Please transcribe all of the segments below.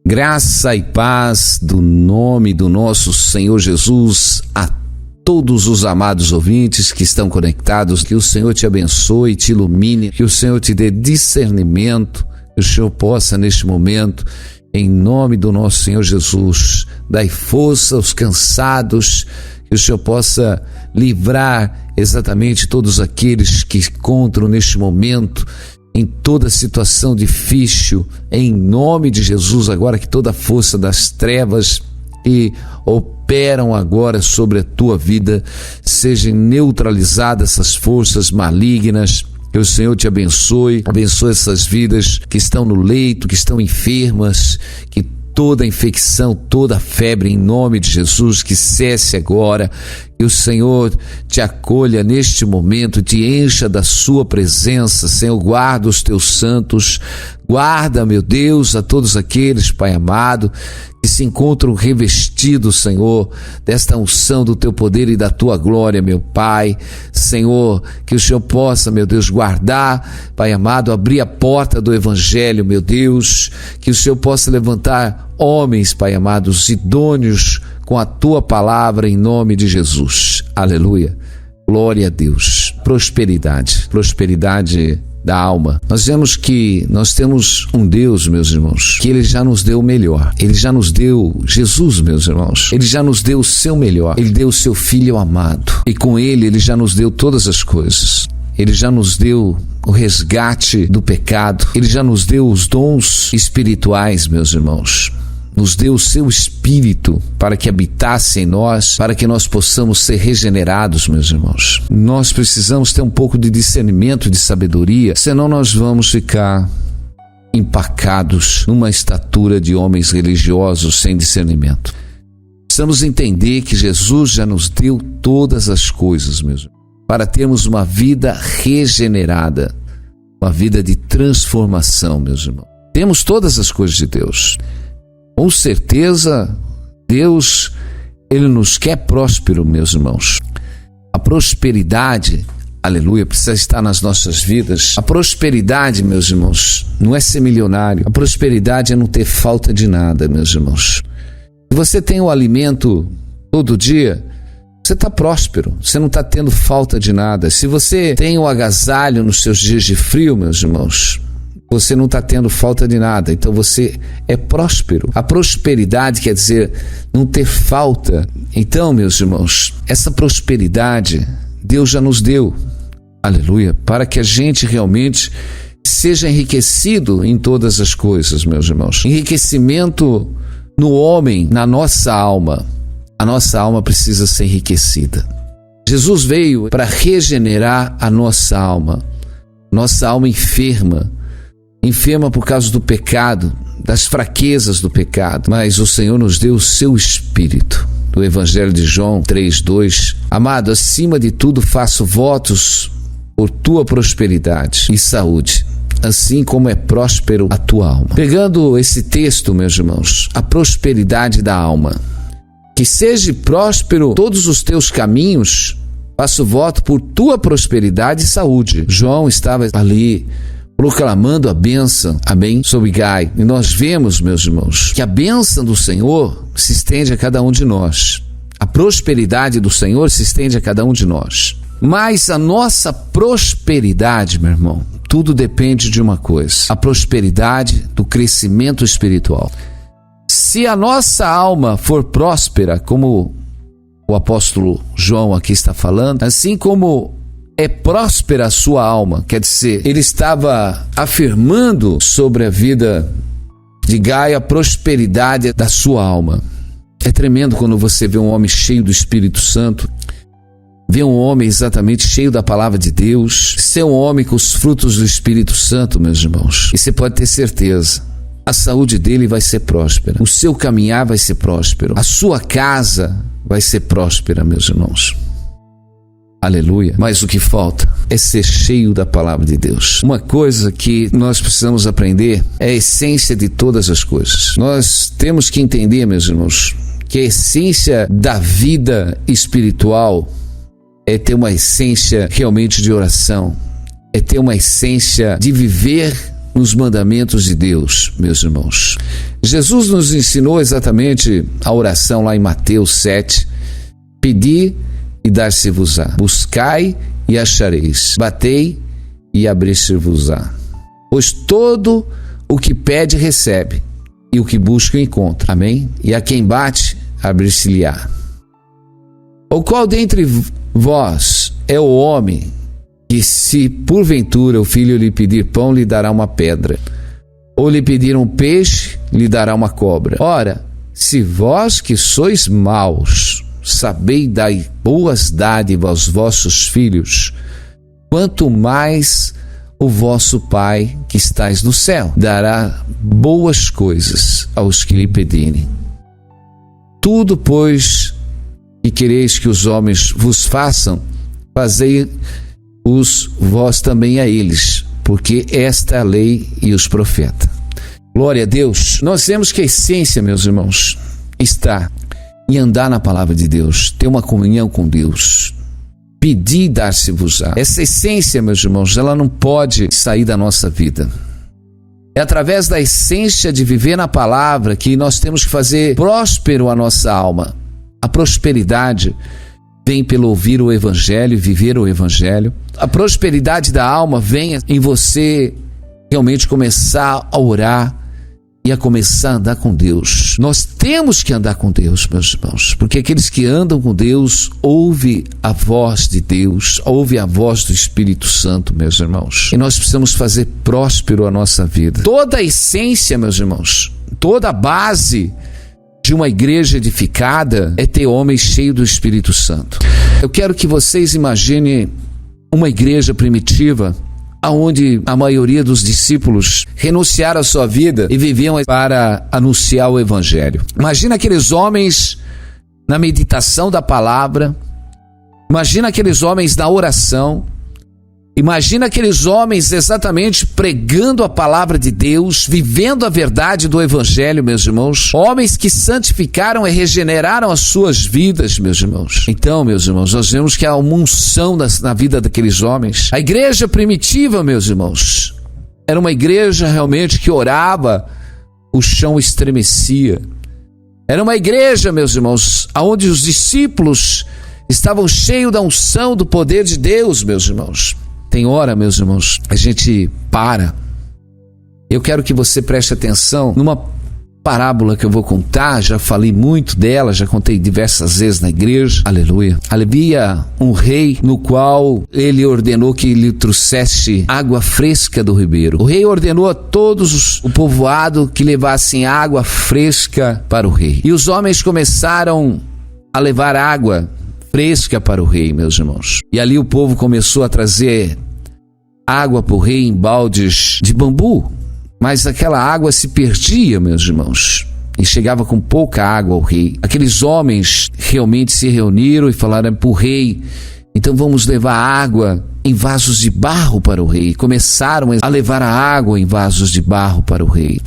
Graça e paz do nome do nosso Senhor Jesus a todos os amados ouvintes que estão conectados. Que o Senhor te abençoe, te ilumine, que o Senhor te dê discernimento, que o Senhor possa neste momento, em nome do nosso Senhor Jesus, dar força aos cansados, que o Senhor possa livrar exatamente todos aqueles que encontram neste momento em toda situação difícil, em nome de Jesus. Agora que toda a força das trevas que operam agora sobre a tua vida sejam neutralizadas, essas forças malignas. Que o Senhor te abençoe essas vidas que estão no leito, que estão enfermas, que toda infecção, toda febre, em nome de Jesus, que cesse agora. Que o Senhor te acolha neste momento, te encha da sua presença. Senhor, guarda os teus santos, guarda, meu Deus, a todos aqueles, Pai amado, que se encontram revestidos, Senhor, desta unção do teu poder e da tua glória, meu Pai. Senhor, que o Senhor possa, meu Deus, guardar, Pai amado, abrir a porta do Evangelho, meu Deus, que o Senhor possa levantar homens, Pai amado, idôneos com a tua palavra, em nome de Jesus. Aleluia. Glória a Deus. Prosperidade da alma. Nós vemos que nós temos um Deus, meus irmãos, que Ele já nos deu o melhor. Ele já nos deu Jesus, meus irmãos. Ele já nos deu o seu melhor. Ele deu o seu Filho amado. E com Ele já nos deu todas as coisas. Ele já nos deu o resgate do pecado. Ele já nos deu os dons espirituais, meus irmãos. Nos deu o seu Espírito para que habitasse em nós, para que nós possamos ser regenerados, meus irmãos. Nós precisamos ter um pouco de discernimento, de sabedoria, senão nós vamos ficar empacados numa estatura de homens religiosos sem discernimento. Precisamos entender que Jesus já nos deu todas as coisas, meus irmãos, para termos uma vida regenerada, uma vida de transformação, meus irmãos. Temos todas as coisas de Deus. Com certeza, Deus, Ele nos quer próspero, meus irmãos. A prosperidade, aleluia, precisa estar nas nossas vidas. A prosperidade, meus irmãos, não é ser milionário. A prosperidade é não ter falta de nada, meus irmãos. Se você tem o alimento todo dia, você está próspero, você não está tendo falta de nada. Se você tem o agasalho nos seus dias de frio, meus irmãos, você não está tendo falta de nada, então você é próspero. A prosperidade quer dizer não ter falta. Então, meus irmãos, essa prosperidade Deus já nos deu, aleluia, para que a gente realmente seja enriquecido em todas as coisas, meus irmãos. Enriquecimento no homem, na nossa alma. A nossa alma precisa ser enriquecida. Jesus veio para regenerar a nossa alma enferma por causa do pecado, das fraquezas do pecado, mas o Senhor nos deu o seu Espírito. Do Evangelho de João 3:2, amado, acima de tudo faço votos por tua prosperidade e saúde, assim como é próspero a tua alma. Pegando esse texto, meus irmãos, a prosperidade da alma, que seja próspero todos os teus caminhos, faço voto por tua prosperidade e saúde. João estava ali proclamando a bênção, amém, sobre Gai. E nós vemos, meus irmãos, que a bênção do Senhor se estende a cada um de nós. A prosperidade do Senhor se estende a cada um de nós. Mas a nossa prosperidade, meu irmão, tudo depende de uma coisa: a prosperidade do crescimento espiritual. Se a nossa alma for próspera, como o apóstolo João aqui está falando, assim como é próspera a sua alma, quer dizer, ele estava afirmando sobre a vida de Gaia a prosperidade da sua alma. É tremendo quando você vê um homem cheio do Espírito Santo, vê um homem exatamente cheio da palavra de Deus, ser um homem com os frutos do Espírito Santo, meus irmãos. E você pode ter certeza, a saúde dele vai ser próspera, o seu caminhar vai ser próspero, a sua casa vai ser próspera, meus irmãos. Aleluia. Mas o que falta é ser cheio da palavra de Deus. Uma coisa que nós precisamos aprender é a essência de todas as coisas. Nós temos que entender, meus irmãos, que a essência da vida espiritual é ter uma essência realmente de oração, é ter uma essência de viver nos mandamentos de Deus, meus irmãos. Jesus nos ensinou exatamente a oração lá em Mateus 7. Pedi e dar-se-vos-á. Buscai e achareis. Batei e abrir-se-vos-á. Pois todo o que pede recebe, e o que busca encontra. Amém? E a quem bate, abrir-se-lhe-á. Ou qual dentre vós é o homem que, se porventura o filho lhe pedir pão, lhe dará uma pedra? Ou lhe pedir um peixe, lhe dará uma cobra? Ora, se vós que sois maus, sabeis dar boas dádivas aos vossos filhos, quanto mais o vosso Pai que estais no céu dará boas coisas aos que lhe pedirem. Tudo, pois, que quereis que os homens vos façam, fazei-os vós também a eles, porque esta é a lei e os profetas. Glória a Deus. Nós vemos que a essência, meus irmãos, está em andar na palavra de Deus, ter uma comunhão com Deus. Pedir e dar-se-vos-á. Essa essência, meus irmãos, ela não pode sair da nossa vida. É através da essência de viver na palavra que nós temos que fazer próspero a nossa alma. A prosperidade vem pelo ouvir o Evangelho e viver o Evangelho. A prosperidade da alma vem em você realmente começar a orar e a começar a andar com Deus. Nós temos que andar com Deus, meus irmãos, porque aqueles que andam com Deus ouvem a voz de Deus, ouvem a voz do Espírito Santo, meus irmãos. E nós precisamos fazer próspero a nossa vida. Toda a essência, meus irmãos, toda a base de uma igreja edificada é ter homens cheios do Espírito Santo. Eu quero que vocês imaginem uma igreja primitiva onde a maioria dos discípulos renunciaram à sua vida e viviam para anunciar o Evangelho. Imagina aqueles homens na meditação da palavra, imagina aqueles homens na oração, imagina aqueles homens exatamente pregando a palavra de Deus, vivendo a verdade do Evangelho, meus irmãos. Homens que santificaram e regeneraram as suas vidas, meus irmãos. Então, meus irmãos, nós vemos que há uma unção na vida daqueles homens. A igreja primitiva, meus irmãos, era uma igreja realmente que orava, o chão estremecia. Era uma igreja, meus irmãos, onde os discípulos estavam cheios da unção, do poder de Deus, meus irmãos. Tem hora, meus irmãos, a gente para. Eu quero que você preste atenção numa parábola que eu vou contar. Já falei muito dela, já contei diversas vezes na igreja. Aleluia. Havia um rei no qual ele ordenou que lhe trouxesse água fresca do ribeiro. O rei ordenou a todos o povoado que levassem água fresca para o rei. E os homens começaram a levar água fresca para o rei, meus irmãos. E ali o povo começou a trazer água para o rei em baldes de bambu, mas aquela água se perdia, meus irmãos, e chegava com pouca água ao rei. Aqueles homens realmente se reuniram e falaram para o rei: então vamos levar água em vasos de barro para o rei. Começaram a levar a água em vasos de barro para o rei.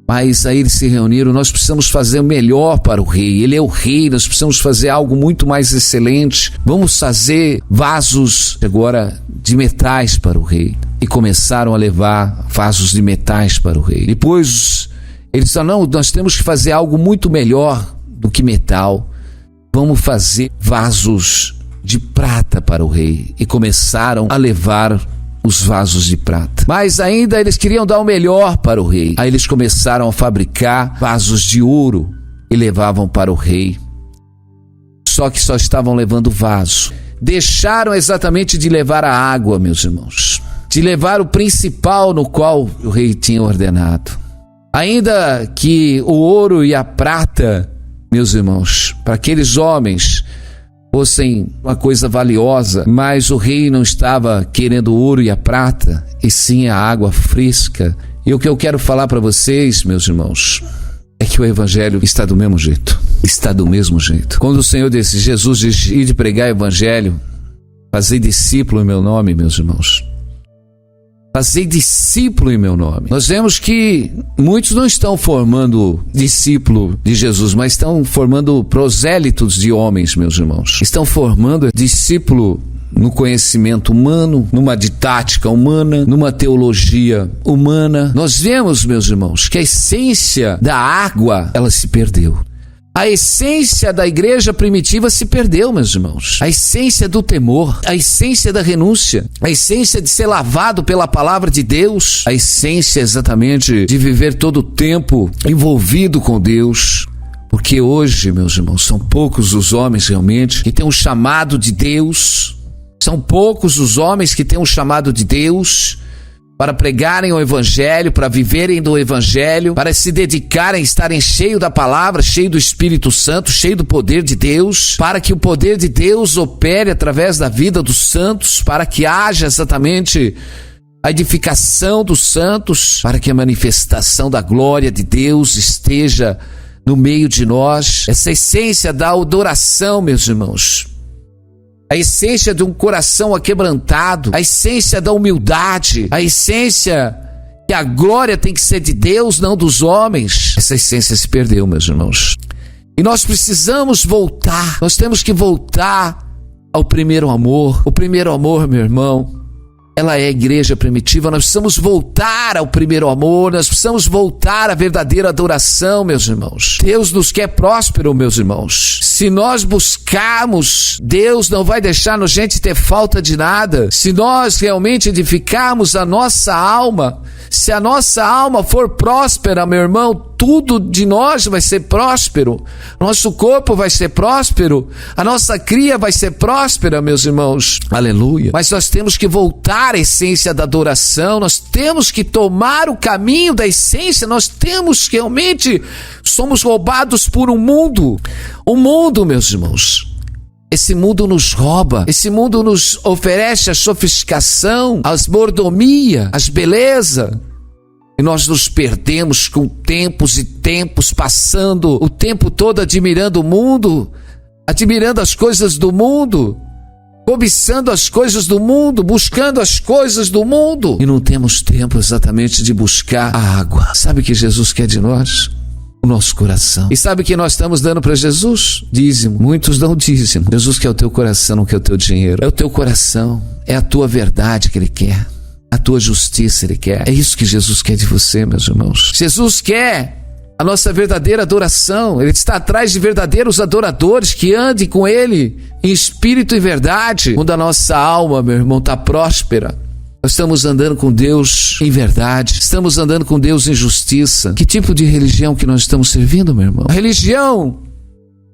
Mas aí eles se reuniram: nós precisamos fazer o melhor para o rei, ele é o rei, nós precisamos fazer algo muito mais excelente. Vamos fazer vasos agora de metais para o rei. E começaram a levar vasos de metais para o rei. Depois eles disseram: não, nós temos que fazer algo muito melhor do que metal. Vamos fazer vasos de prata para o rei. E começaram a levar os vasos de prata. Mas ainda eles queriam dar o melhor para o rei. Aí eles começaram a fabricar vasos de ouro e levavam para o rei. Só que só estavam levando vaso. Deixaram exatamente de levar a água, meus irmãos. De levar o principal no qual o rei tinha ordenado. Ainda que o ouro e a prata, meus irmãos, para aqueles homens fossem uma coisa valiosa, mas o rei não estava querendo o ouro e a prata, e sim a água fresca. E o que eu quero falar para vocês, meus irmãos, é que o Evangelho está do mesmo jeito. Está do mesmo jeito. Quando o Senhor disse, Jesus disse, ir de pregar o Evangelho, fazer discípulo em meu nome, meus irmãos. Fazer discípulo em meu nome. Nós vemos que muitos não estão formando discípulo de Jesus, mas estão formando prosélitos de homens, meus irmãos. Estão formando discípulo no conhecimento humano, numa didática humana, numa teologia humana. Nós vemos, meus irmãos, que a essência da água, ela se perdeu. A essência da igreja primitiva se perdeu, meus irmãos. A essência do temor, a essência da renúncia, a essência de ser lavado pela palavra de Deus, a essência exatamente de viver todo o tempo envolvido com Deus. Porque hoje, meus irmãos, são poucos os homens realmente que têm um chamado de Deus. São poucos os homens que têm um chamado de Deus para pregarem o Evangelho, para viverem do Evangelho, para se dedicarem a estarem cheios da palavra, cheio do Espírito Santo, cheio do poder de Deus, para que o poder de Deus opere através da vida dos santos, para que haja exatamente a edificação dos santos, para que a manifestação da glória de Deus esteja no meio de nós. Essa essência da adoração, meus irmãos, a essência de um coração aquebrantado, a essência da humildade, a essência que a glória tem que ser de Deus, não dos homens. Essa essência se perdeu, meus irmãos. E nós precisamos voltar, nós temos que voltar ao primeiro amor. O primeiro amor, meu irmão, ela é a igreja primitiva. Nós precisamos voltar ao primeiro amor, nós precisamos voltar à verdadeira adoração, meus irmãos. Deus nos quer próspero, meus irmãos. Se nós buscarmos, Deus não vai deixar a gente ter falta de nada. Se nós realmente edificarmos a nossa alma, se a nossa alma for próspera, meu irmão, tudo de nós vai ser próspero. Nosso corpo vai ser próspero, a nossa cria vai ser próspera, meus irmãos. Aleluia. Mas nós temos que voltar à essência da adoração, nós temos que tomar o caminho da essência, nós temos que realmente, somos roubados por um mundo, meus irmãos. Esse mundo nos rouba, esse mundo nos oferece a sofisticação, as mordomia, as beleza. E nós nos perdemos com tempos e tempos, passando o tempo todo admirando o mundo, admirando as coisas do mundo, cobiçando as coisas do mundo, buscando as coisas do mundo. E não temos tempo exatamente de buscar a água. Sabe o que Jesus quer de nós? O nosso coração. E sabe o que nós estamos dando para Jesus? Dízimo. Muitos dão dízimo. Jesus quer o teu coração, não quer o teu dinheiro. É o teu coração, é a tua verdade que Ele quer. A tua justiça Ele quer. É isso que Jesus quer de você, meus irmãos. Jesus quer a nossa verdadeira adoração. Ele está atrás de verdadeiros adoradores que andem com Ele em espírito e verdade. Quando a nossa alma, meu irmão, está próspera, nós estamos andando com Deus em verdade, estamos andando com Deus em justiça. Que tipo de religião que nós estamos servindo, meu irmão? A religião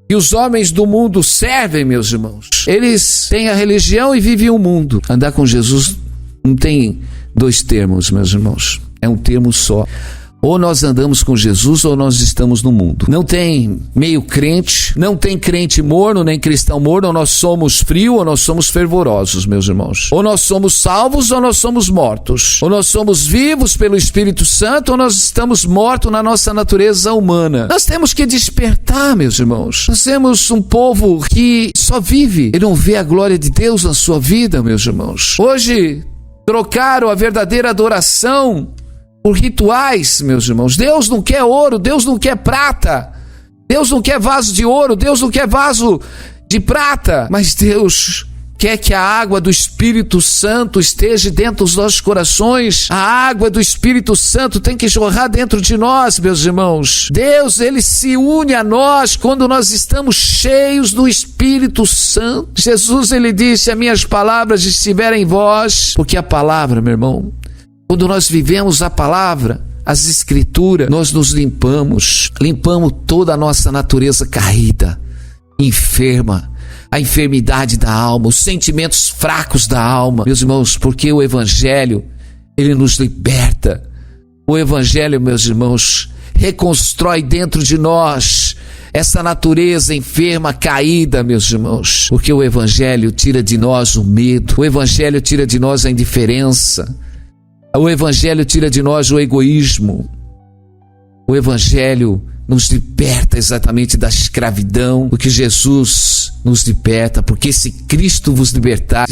que os homens do mundo servem, meus irmãos. Eles têm a religião e vivem o mundo. Andar com Jesus não tem dois termos, meus irmãos. É um termo só. Ou nós andamos com Jesus ou nós estamos no mundo. Não tem meio crente, não tem crente morno, nem cristão morno. Ou nós somos frios ou nós somos fervorosos, meus irmãos. Ou nós somos salvos ou nós somos mortos. Ou nós somos vivos pelo Espírito Santo ou nós estamos mortos na nossa natureza humana. Nós temos que despertar, meus irmãos. Nós temos um povo que só vive e não vê a glória de Deus na sua vida, meus irmãos. Hoje trocaram a verdadeira adoração por rituais, meus irmãos. Deus não quer ouro, Deus não quer prata, Deus não quer vaso de ouro, Deus não quer vaso de prata, mas Deus quer que a água do Espírito Santo esteja dentro dos nossos corações. A água do Espírito Santo tem que jorrar dentro de nós, meus irmãos. Deus, Ele se une a nós quando nós estamos cheios do Espírito Santo. Jesus, Ele disse: as minhas palavras estiverem em vós, porque a palavra, meu irmão, quando nós vivemos a palavra, as escrituras, nós nos limpamos toda a nossa natureza caída, enferma, a enfermidade da alma, os sentimentos fracos da alma, meus irmãos, porque o Evangelho, ele nos liberta. O Evangelho, meus irmãos, reconstrói dentro de nós essa natureza enferma, caída, meus irmãos, porque o Evangelho tira de nós o medo, o Evangelho tira de nós a indiferença, o Evangelho tira de nós o egoísmo, o Evangelho nos liberta exatamente da escravidão, porque Jesus nos liberta, porque se Cristo vos libertar,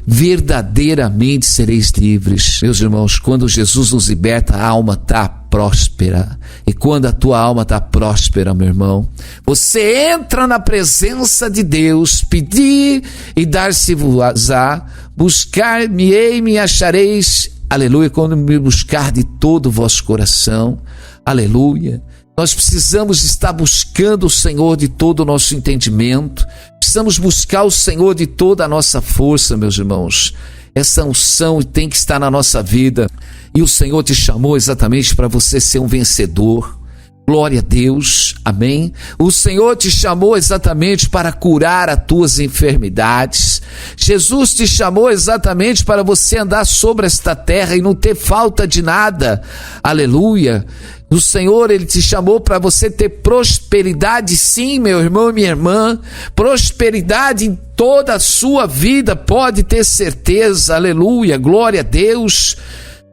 verdadeiramente sereis livres. Meus irmãos, quando Jesus nos liberta, a alma está próspera. E quando a tua alma está próspera, meu irmão, você entra na presença de Deus, pedir e dar-se-vos-á, buscar-me-ei e me achareis, aleluia, quando me buscar de todo o vosso coração, aleluia. Nós precisamos estar buscando o Senhor de todo o nosso entendimento, precisamos buscar o Senhor de toda a nossa força, meus irmãos. Essa unção tem que estar na nossa vida, e o Senhor te chamou exatamente para você ser um vencedor. Glória a Deus, amém? O Senhor te chamou exatamente para curar as tuas enfermidades. Jesus te chamou exatamente para você andar sobre esta terra e não ter falta de nada, aleluia. O Senhor, Ele te chamou para você ter prosperidade, sim, meu irmão e minha irmã, prosperidade em toda a sua vida, pode ter certeza, aleluia, glória a Deus.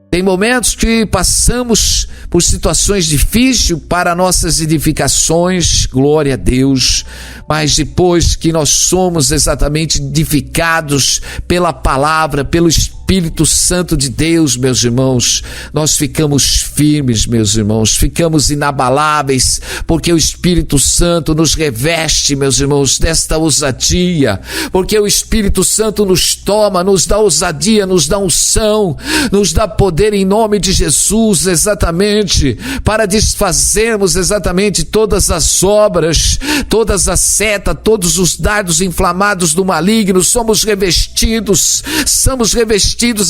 Tem momentos que passamos por situações difíceis para nossas edificações, glória a Deus, mas depois que nós somos exatamente edificados pela palavra, pelo Espírito Santo de Deus, meus irmãos, nós ficamos firmes, meus irmãos, ficamos inabaláveis, porque o Espírito Santo nos reveste, meus irmãos, desta ousadia, porque o Espírito Santo nos toma, nos dá ousadia, nos dá unção, nos dá poder em nome de Jesus, exatamente, para desfazermos exatamente todas as obras, todas as setas, todos os dardos inflamados do maligno. Somos revestidos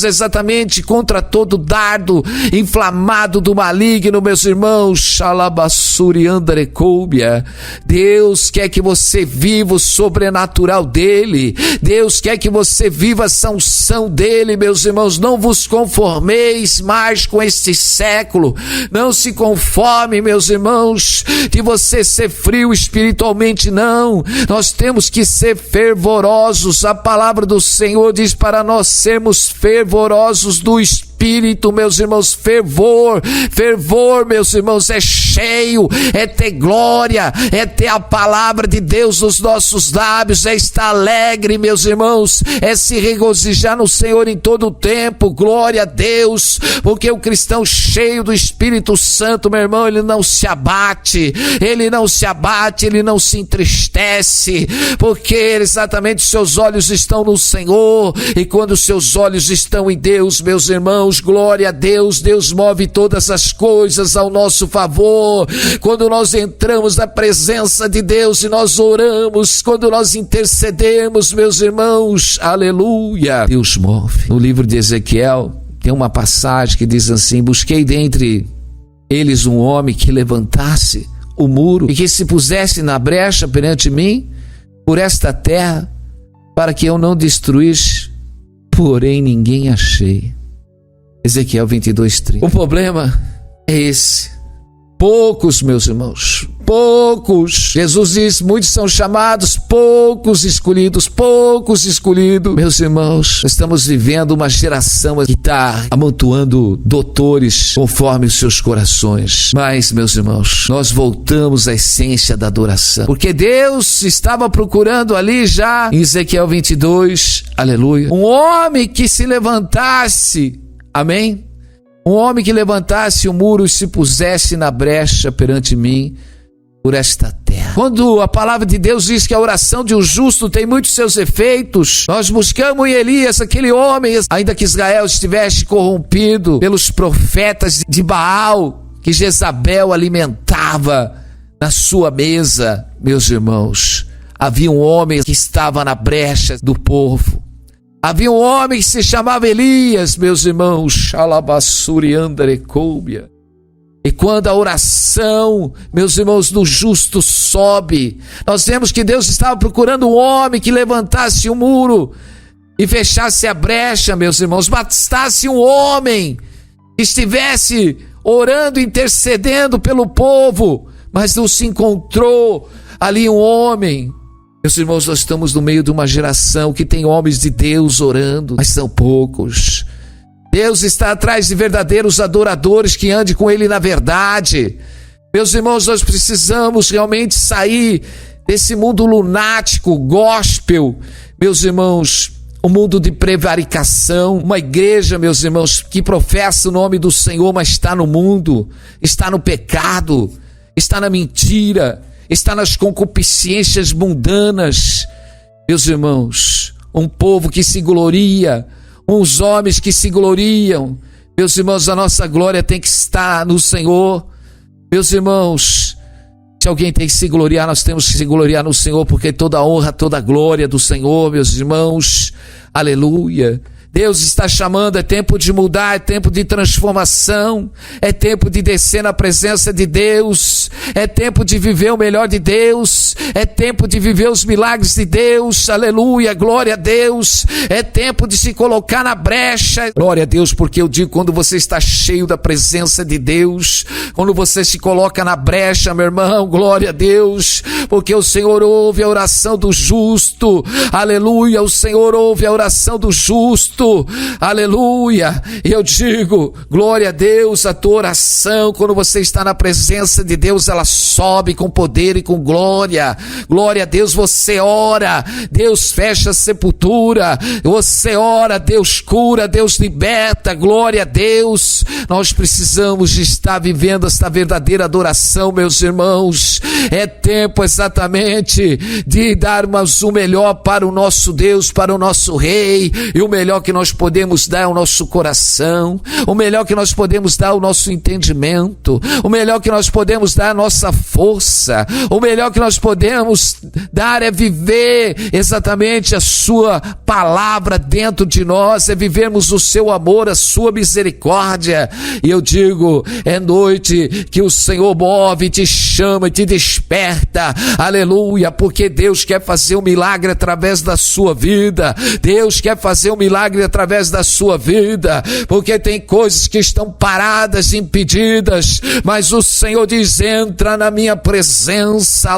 exatamente contra todo dardo inflamado do maligno, meus irmãos. Xalabassuri andarecóbia. Deus quer que você viva o sobrenatural dele. Deus quer que você viva essa unção dele, meus irmãos. Não vos conformeis mais com este século. Não se conforme, meus irmãos, de você ser frio espiritualmente, não. Nós temos que ser fervorosos. A palavra do Senhor diz para nós sermos fervorosos do Espírito, meus irmãos. Fervor, meus irmãos, é cheio, é ter glória, é ter a palavra de Deus nos nossos lábios, é estar alegre, meus irmãos, é se regozijar no Senhor em todo o tempo, glória a Deus, porque o cristão cheio do Espírito Santo, meu irmão, ele não se abate, ele não se entristece, porque exatamente seus olhos estão no Senhor, e quando seus olhos estão em Deus, meus irmãos, glória a Deus, Deus move todas as coisas ao nosso favor. Quando nós entramos na presença de Deus e nós oramos, quando nós intercedemos, meus irmãos, aleluia, Deus move. No livro de Ezequiel tem uma passagem que diz assim: busquei dentre eles um homem que levantasse o muro e que se pusesse na brecha perante mim por esta terra, para que eu não destruísse, porém ninguém achei. Ezequiel 22:30. O problema é esse. Poucos, meus irmãos, poucos. Jesus diz: muitos são chamados, poucos escolhidos. Meus irmãos, estamos vivendo uma geração que está amontoando doutores conforme os seus corações. Mas, meus irmãos, nós voltamos à essência da adoração, porque Deus estava procurando ali já em Ezequiel 22, aleluia, um homem que se levantasse, amém? Um homem que levantasse o muro e se pusesse na brecha perante mim por esta terra. Quando a palavra de Deus diz que a oração de um justo tem muitos seus efeitos, nós buscamos em Elias, aquele homem, ainda que Israel estivesse corrompido pelos profetas de Baal, que Jezabel alimentava na sua mesa, meus irmãos. Havia um homem que estava na brecha do povo. Havia um homem que se chamava Elias, meus irmãos, Xalabassuri andarecóbia. E quando a oração, meus irmãos, do justo sobe, nós vemos que Deus estava procurando um homem que levantasse o muro e fechasse a brecha, meus irmãos. Bastasse um homem que estivesse orando, intercedendo pelo povo, mas não se encontrou ali um homem. Meus irmãos, nós estamos no meio de uma geração que tem homens de Deus orando, mas são poucos. Deus está atrás de verdadeiros adoradores que andem com Ele na verdade. Meus irmãos, nós precisamos realmente sair desse mundo lunático, gospel, meus irmãos, um mundo de prevaricação, uma igreja, meus irmãos, que professa o nome do Senhor, mas está no mundo, está no pecado, está na mentira, está nas concupiscências mundanas. Meus irmãos, um povo que se gloria, uns homens que se gloriam. Meus irmãos, a nossa glória tem que estar no Senhor. Meus irmãos, se alguém tem que se gloriar, nós temos que se gloriar no Senhor, porque toda a honra, toda a glória do Senhor, meus irmãos, aleluia. Deus está chamando, é tempo de mudar, é tempo de transformação, é tempo de descer na presença de Deus, é tempo de viver o melhor de Deus, é tempo de viver os milagres de Deus, aleluia, glória a Deus, é tempo de se colocar na brecha, glória a Deus, porque eu digo, quando você está cheio da presença de Deus, quando você se coloca na brecha, meu irmão, glória a Deus, porque o Senhor ouve a oração do justo, aleluia, o Senhor ouve a oração do justo, aleluia. E eu digo, glória a Deus, a tua oração, quando você está na presença de Deus, ela sobe com poder e com glória. Glória a Deus, você ora, Deus fecha a sepultura, você ora, Deus cura, Deus liberta, glória a Deus. Nós precisamos de estar vivendo esta verdadeira adoração, meus irmãos. É tempo exatamente de darmos o melhor para o nosso Deus, para o nosso Rei, e o melhor que nós podemos dar ao nosso coração, o melhor que nós podemos dar ao nosso entendimento, o melhor que nós podemos dar à nossa força, o melhor que nós podemos dar é viver exatamente a sua palavra dentro de nós, é vivermos o seu amor, a sua misericórdia. E eu digo, é noite que o Senhor move, te chama e te desperta, aleluia, porque Deus quer fazer um milagre através da sua vida, Deus quer fazer um milagre através da sua vida, porque tem coisas que estão paradas, impedidas, mas o Senhor diz, entra na minha presença,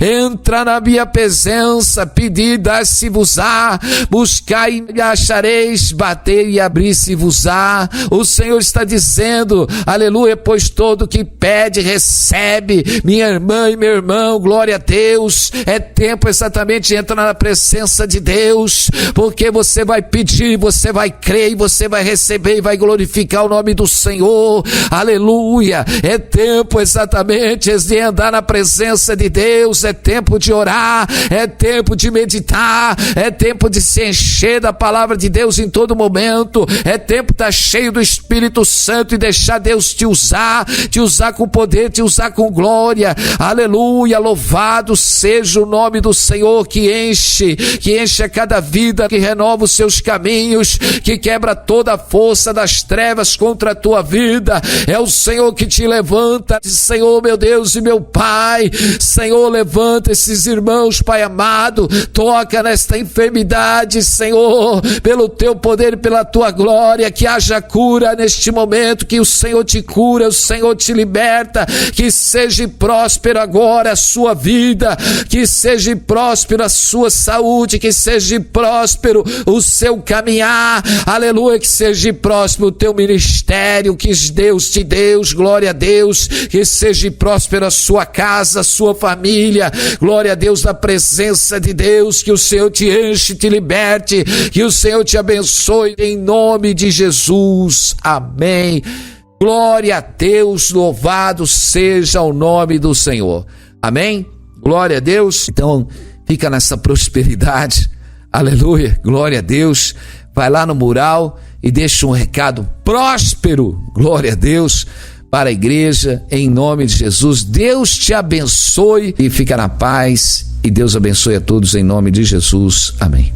entra na minha presença, pedi, dar-se-vos-á, buscai e achareis, bater e abrir-se-vos-á. O Senhor está dizendo, aleluia, pois todo que pede, recebe. Minha irmã e meu irmão, glória a Deus, é tempo exatamente de entrar na presença de Deus, porque você vai pedir, você vai crer, você vai receber e vai glorificar o nome do Senhor, aleluia. É tempo exatamente de andar na presença de Deus, é tempo de orar, é tempo de meditar, é tempo de se encher da palavra de Deus em todo momento, é tempo de estar cheio do Espírito Santo e deixar Deus te usar com poder, te usar com glória, aleluia. Louvado seja o nome do Senhor, que enche a cada vida, que renova os seus caminhos, que quebra toda a força das trevas contra a tua vida. É o Senhor que te levanta, Senhor, meu Deus e meu Pai. Senhor, levanta esses irmãos, Pai amado, toca nesta enfermidade, Senhor, pelo teu poder e pela tua glória, que haja cura neste momento, que o Senhor te cura, o Senhor te liberta, que seja próspero agora a sua vida, que seja próspero a sua saúde, que seja próspero o seu caminhar, aleluia, que seja próspero o teu ministério, que Deus te dê, glória a Deus, que seja próspero a sua casa, a sua família, glória a Deus, na presença de Deus, que o Senhor te enche, te liberte, que o Senhor te abençoe, em nome de Jesus, amém. Glória a Deus, louvado seja o nome do Senhor, amém, glória a Deus. Então fica nessa prosperidade, aleluia, glória a Deus. Vai lá no mural e deixa um recado próspero, glória a Deus, para a igreja, em nome de Jesus. Deus te abençoe e fica na paz, e Deus abençoe a todos em nome de Jesus, amém.